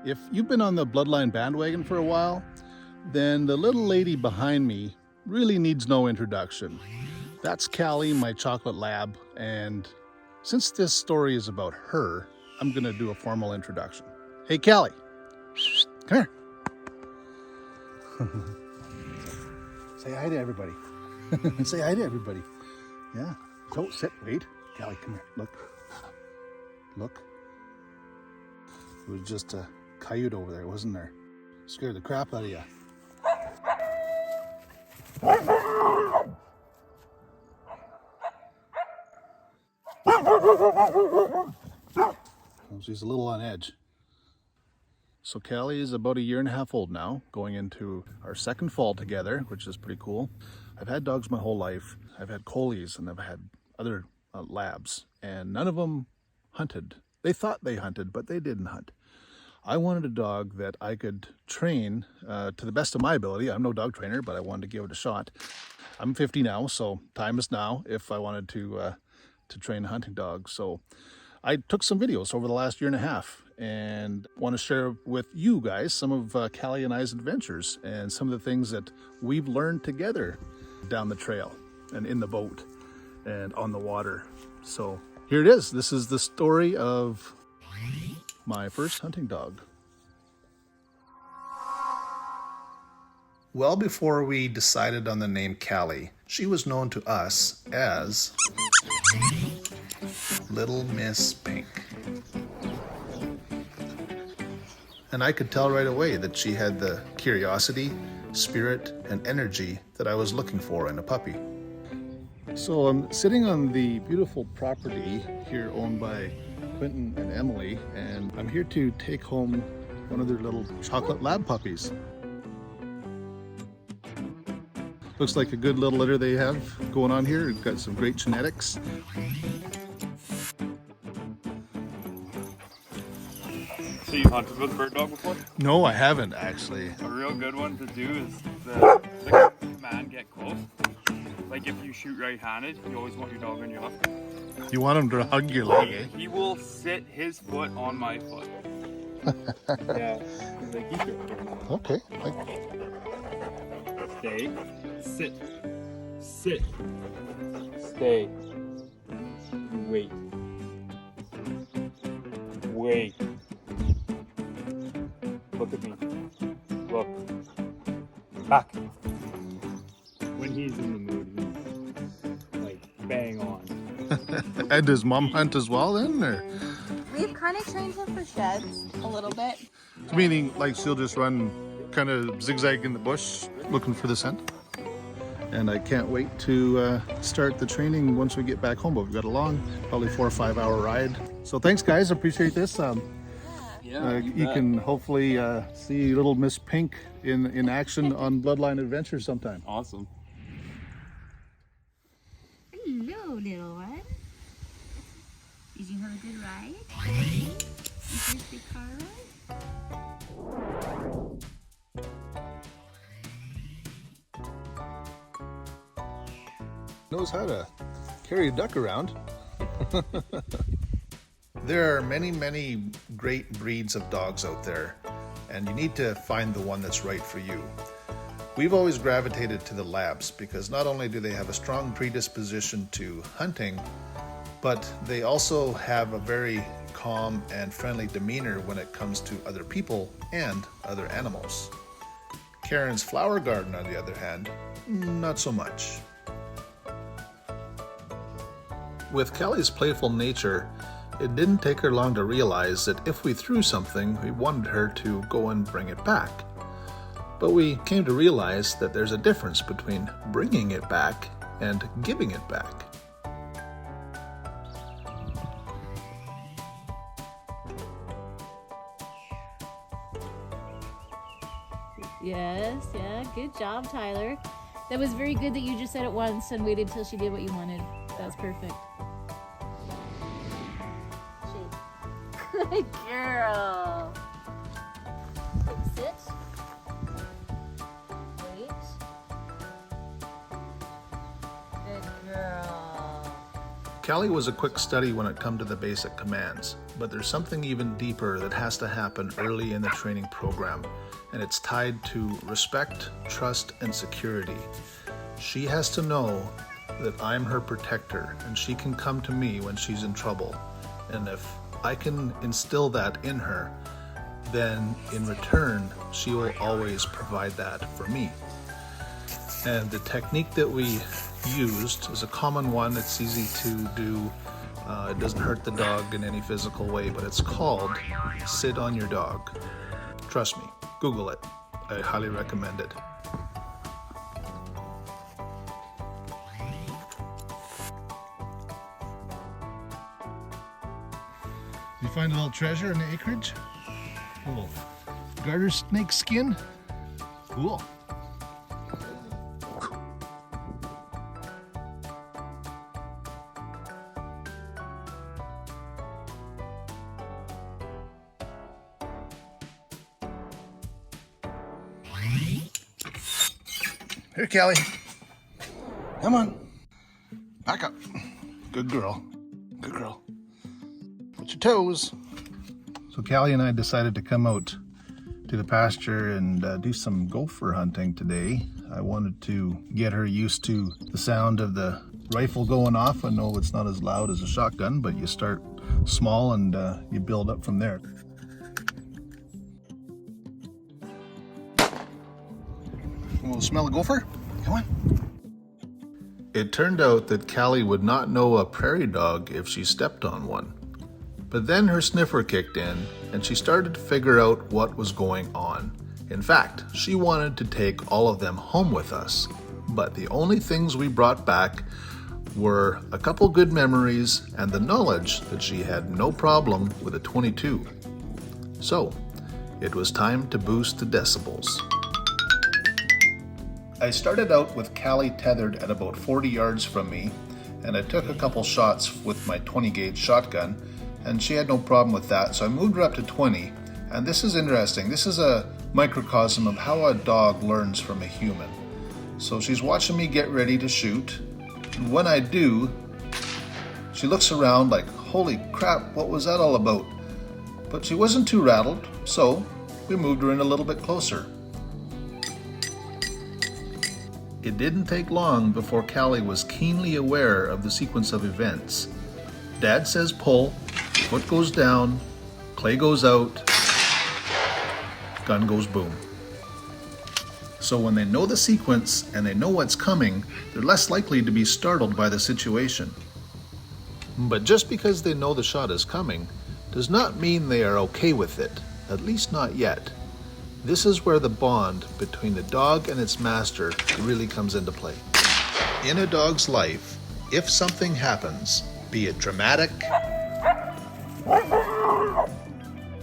If you've been on the Bloodline bandwagon for a while, then the little lady behind me really needs no introduction. That's Cali, my chocolate lab, and since this story is about her, I'm gonna do a formal introduction. Hey Cali, come here. Say hi to everybody. Say hi to everybody. Yeah. So sit, wait. Cali, come here. Look. Look. It was just a coyote over there, wasn't there? Scared the crap out of you. She's a little on edge. So Cali is about 1.5 years old now, going into our second fall together, which is pretty cool. I've had dogs my whole life. I've had collies and I've had other labs, and none of them hunted. They thought they hunted, but they didn't hunt. I wanted a dog that I could train to the best of my ability. I'm no dog trainer, but I wanted to give it a shot. I'm 50 now, so time is now if I wanted to train a hunting dog. So I took some videos over the last 1.5 years and want to share with you guys some of Cali and I's adventures and some of the things that we've learned together down the trail and in the boat and on the water. So here it is. This is the story of my first hunting dog. Well, before we decided on the name Cali, she was known to us as Little Miss Pink. And I could tell right away that she had the curiosity, spirit, and energy that I was looking for in a puppy. So I'm sitting on the beautiful property here owned by Quentin and Emily, and I'm here to take home one of their little chocolate lab puppies. Looks like a good little litter they have going on here. We've got some great genetics. So you hunted with a bird dog before? No, I haven't actually. A real good one to do is the command get close. Like if you shoot right-handed, you always want your dog on your left. You want him to hug your leg, eh? He will sit his foot on my foot. Yeah. Like, keep it. Okay. Stay. Sit. Sit. Stay. Wait. Wait. Look at me. Look. Back. When he's in the mood, he's like bang on. And does Mom hunt as well then, or? We've kind of trained him for sheds a little bit. Meaning like she'll just run kind of zigzag in the bush looking for the scent? And I can't wait to start the training once we get back home, but we've got a long, probably 4 or 5 hour ride. So thanks guys, I appreciate this. You can hopefully see Little Miss Pink in action on Bloodline Adventures sometime. Awesome. Hello, little one. Did you have a good ride? Your first big car ride? Knows how to carry a duck around. There are many, many great breeds of dogs out there, and you need to find the one that's right for you. We've always gravitated to the labs because not only do they have a strong predisposition to hunting, but they also have a very calm and friendly demeanor when it comes to other people and other animals. Karen's flower garden, on the other hand, not so much. With Cali's playful nature, it didn't take her long to realize that if we threw something, we wanted her to go and bring it back. But we came to realize that there's a difference between bringing it back and giving it back. Yes, yeah, good job, Tyler. That was very good that you just said it once and waited till she did what you wanted. That was perfect. Good girl. Sit. Wait. Good girl. Cali was a quick study when it come to the basic commands, but there's something even deeper that has to happen early in the training program, and it's tied to respect, trust, and security. She has to know that I'm her protector and she can come to me when she's in trouble. And if I can instill that in her, then in return, she will always provide that for me. And the technique that we used is a common one. It's easy to do. It doesn't hurt the dog in any physical way, but it's called sit on your dog. Trust me, Google it. I highly recommend it. You find a little treasure in the acreage? A little garter snake skin? Cool. Here, Cali. Come on. Back up. Good girl. Good girl. Put your toes. So Cali and I decided to come out to the pasture and do some gopher hunting today. I wanted to get her used to the sound of the rifle going off. I know it's not as loud as a shotgun, but you start small and you build up from there. Want to smell a gopher? Come on. It turned out that Cali would not know a prairie dog if she stepped on one. But then her sniffer kicked in and she started to figure out what was going on. In fact, she wanted to take all of them home with us. But the only things we brought back were a couple good memories and the knowledge that she had no problem with a .22. So, it was time to boost the decibels. I started out with Cali tethered at about 40 yards from me, and I took a couple shots with my 20 gauge shotgun, and she had no problem with that, so I moved her up to 20. And this is interesting. This is a microcosm of how a dog learns from a human. So she's watching me get ready to shoot, and when I do, she looks around like, holy crap, what was that all about? But she wasn't too rattled, so we moved her in a little bit closer. It didn't take long before Cali was keenly aware of the sequence of events. Dad says pull, foot goes down, clay goes out, gun goes boom. So when they know the sequence and they know what's coming, they're less likely to be startled by the situation. But just because they know the shot is coming does not mean they are okay with it, at least not yet. This is where the bond between the dog and its master really comes into play. In a dog's life, if something happens, be it dramatic,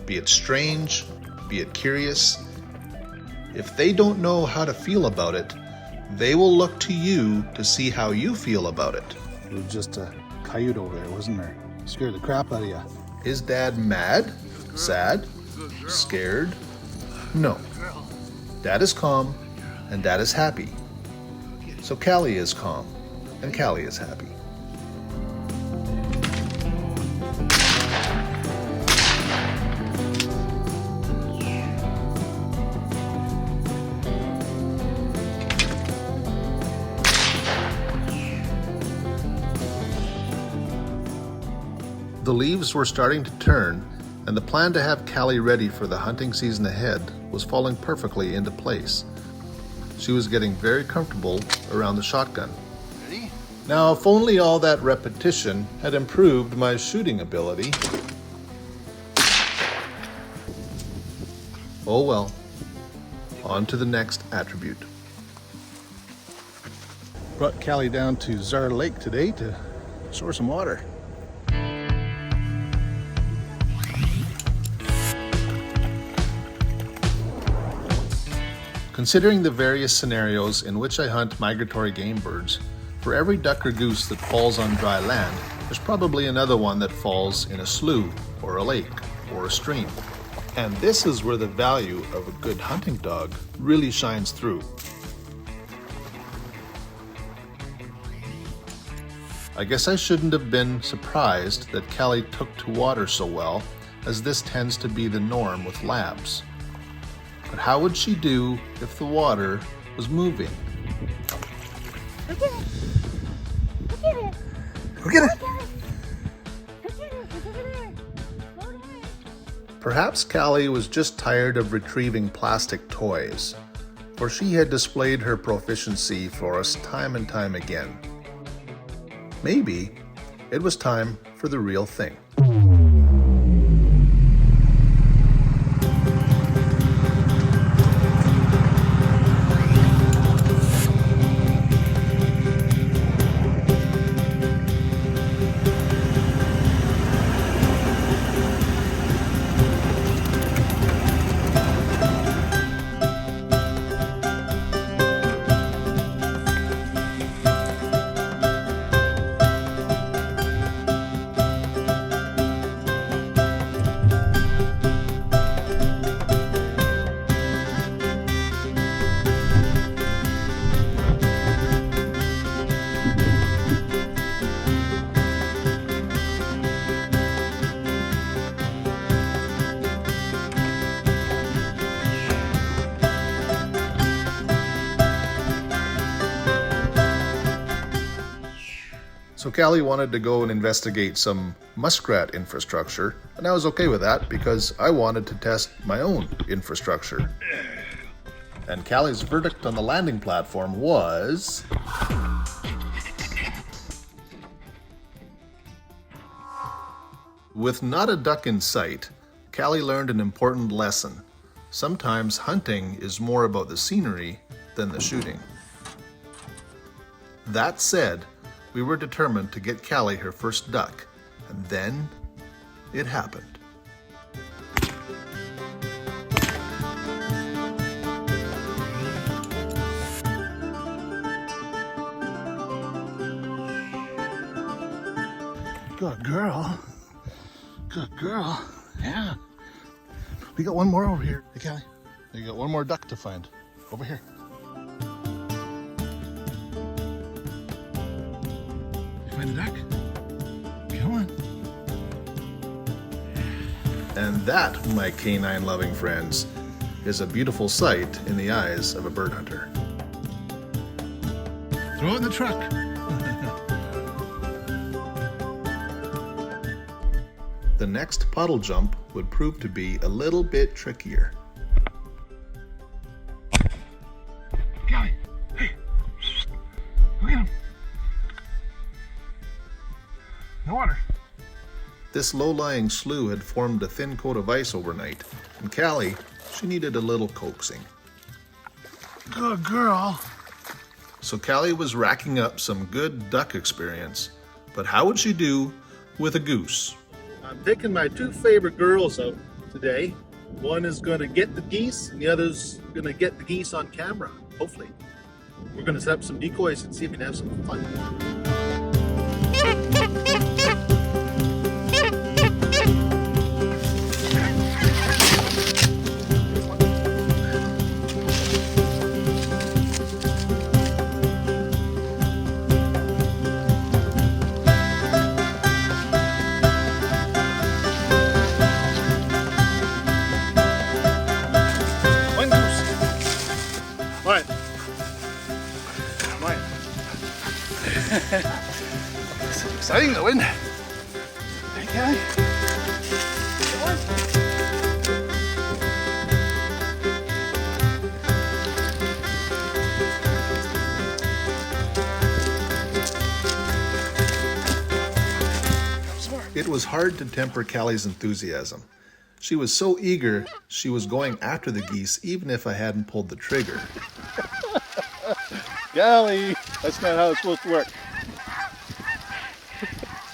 be it strange, be it curious, if they don't know how to feel about it, they will look to you to see how you feel about it. It was just a coyote over there, wasn't there? Scared the crap out of you. Is Dad mad? Sad? Scared? No. Dad is calm, and Dad is happy. So Cali is calm, and Cali is happy. The leaves were starting to turn, and the plan to have Cali ready for the hunting season ahead was falling perfectly into place. She was getting very comfortable around the shotgun. Ready? Now, if only all that repetition had improved my shooting ability. Oh well, on to the next attribute. Brought Cali down to Czar Lake today to source some water. Considering the various scenarios in which I hunt migratory game birds, for every duck or goose that falls on dry land, there's probably another one that falls in a slough, or a lake, or a stream. And this is where the value of a good hunting dog really shines through. I guess I shouldn't have been surprised that Cali took to water so well, as this tends to be the norm with labs. But how would she do if the water was moving? Look at it. Look at it. Look at it! Look at it. Look at it. It's over there. Slow down. Perhaps Cali was just tired of retrieving plastic toys, for she had displayed her proficiency for us time and time again. Maybe it was time for the real thing. So Cali wanted to go and investigate some muskrat infrastructure, and I was okay with that because I wanted to test my own infrastructure. And Cali's verdict on the landing platform was... With not a duck in sight, Cali learned an important lesson. Sometimes hunting is more about the scenery than the shooting. That said, we were determined to get Cali her first duck, and then it happened. Good girl. Good girl. Yeah. We got one more over here. Hey, Cali. You got one more duck to find. Over here. Find a duck? Come on. And that, my canine-loving friends, is a beautiful sight in the eyes of a bird hunter. Throw it in the truck. The next puddle jump would prove to be a little bit trickier. Cali, hey, look at him. No water. This low-lying slough had formed a thin coat of ice overnight, and Cali, she needed a little coaxing. Good girl. So Cali was racking up some good duck experience, but how would she do with a goose? I'm taking my two favorite girls out today. One is going to get the geese, and the other's going to get the geese on camera, hopefully. We're going to set up some decoys and see if we can have some fun. This is exciting, though, isn't it? Hey, Cali. Come on. It was hard to temper Cali's enthusiasm. She was so eager, she was going after the geese even if I hadn't pulled the trigger. Cali, that's not how it's supposed to work.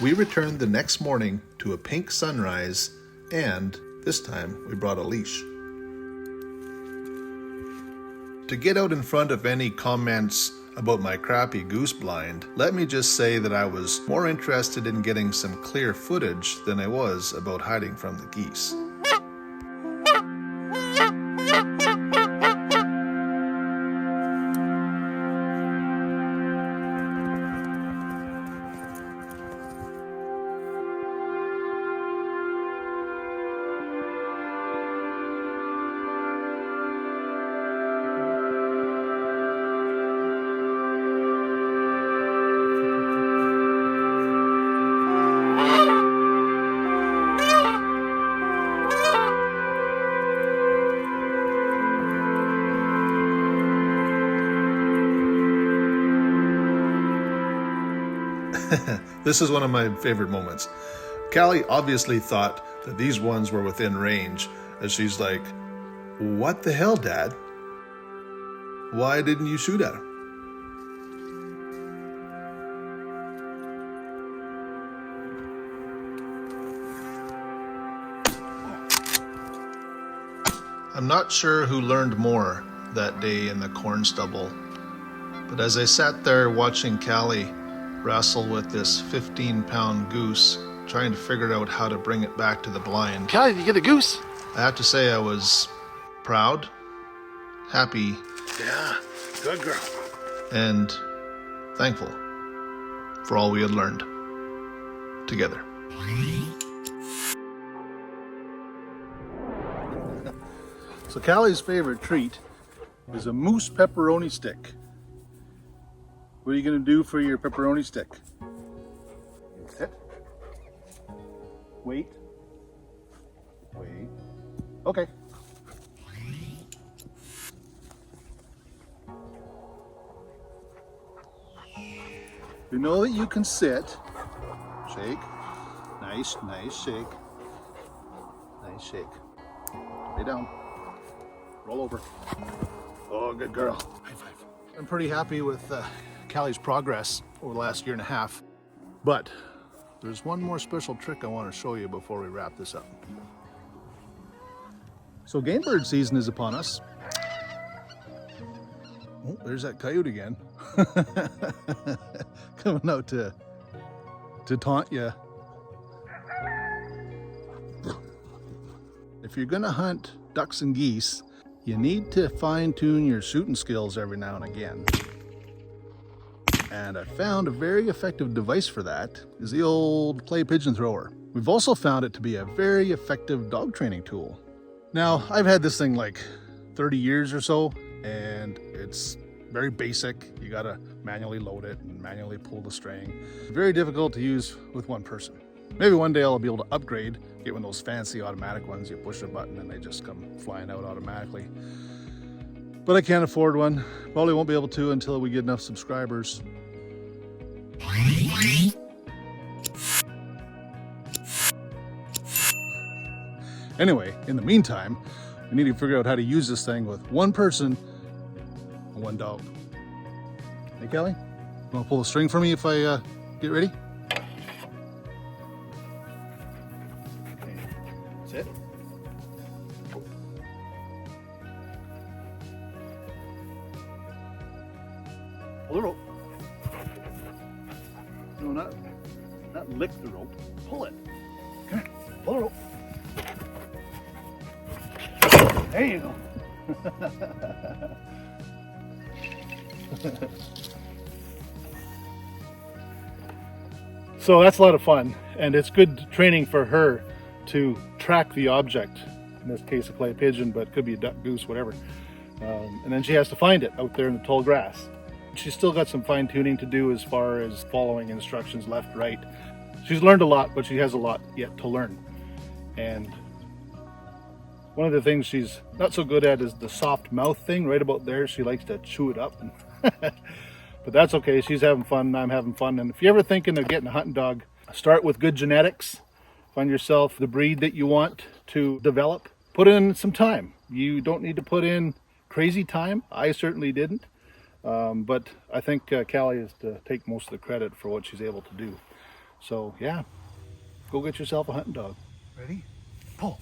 We returned the next morning to a pink sunrise, and this time we brought a leash. To get out in front of any comments about my crappy goose blind, let me just say that I was more interested in getting some clear footage than I was about hiding from the geese. This is one of my favorite moments. Cali obviously thought that these ones were within range, as she's like, "What the hell, Dad? Why didn't you shoot at him?" I'm not sure who learned more that day in the corn stubble, but as I sat there watching Cali wrestle with this 15-pound goose, trying to figure out how to bring it back to the blind. Cali, did you get a goose? I have to say I was proud, happy, Yeah, good girl. and thankful for all we had learned together. So Cali's favorite treat is a moose pepperoni stick. What are you gonna do for your pepperoni stick? Sit. Wait. Wait. Okay. You know that you can sit. Shake. Nice, nice shake. Nice shake. Lay down. Roll over. Oh, good girl. High five. I'm pretty happy with Cali's progress over the last year and a half. But there's one more special trick I want to show you before we wrap this up. So game bird season is upon us. Oh, there's that coyote again. Coming out to taunt you. If you're gonna hunt ducks and geese, you need to fine-tune your shooting skills every now and again. And I found a very effective device for that is the old clay pigeon thrower. We've also found it to be a very effective dog training tool. Now, I've had this thing like 30 years or so, and it's very basic. You gotta manually load it and manually pull the string. Very difficult to use with one person. Maybe one day I'll be able to upgrade, get one of those fancy automatic ones. You push a button and they just come flying out automatically. But I can't afford one. Probably won't be able to until we get enough subscribers. Anyway, in the meantime, we need to figure out how to use this thing with one person and one dog. Hey, Kelly, you want to pull the string for me if I get ready? Sit. Pull the rope. No, not lick the rope. Pull it. Come here. Pull the rope. There you go. So that's a lot of fun, and it's good training for her to track the object. In this case, a clay pigeon, but it could be a duck, goose, whatever. And then she has to find it out there in the tall grass. She's still got some fine tuning to do as far as following instructions left, right. She's learned a lot, but she has a lot yet to learn. And one of the things she's not so good at is the soft mouth thing. Right about there, she likes to chew it up. But that's okay. She's having fun. I'm having fun. And if you're ever thinking of getting a hunting dog, start with good genetics. Find yourself the breed that you want to develop. Put in some time. You don't need to put in crazy time. I certainly didn't. But I think Cali is to take most of the credit for what she's able to do. So yeah, go get yourself a hunting dog. Ready? Pull.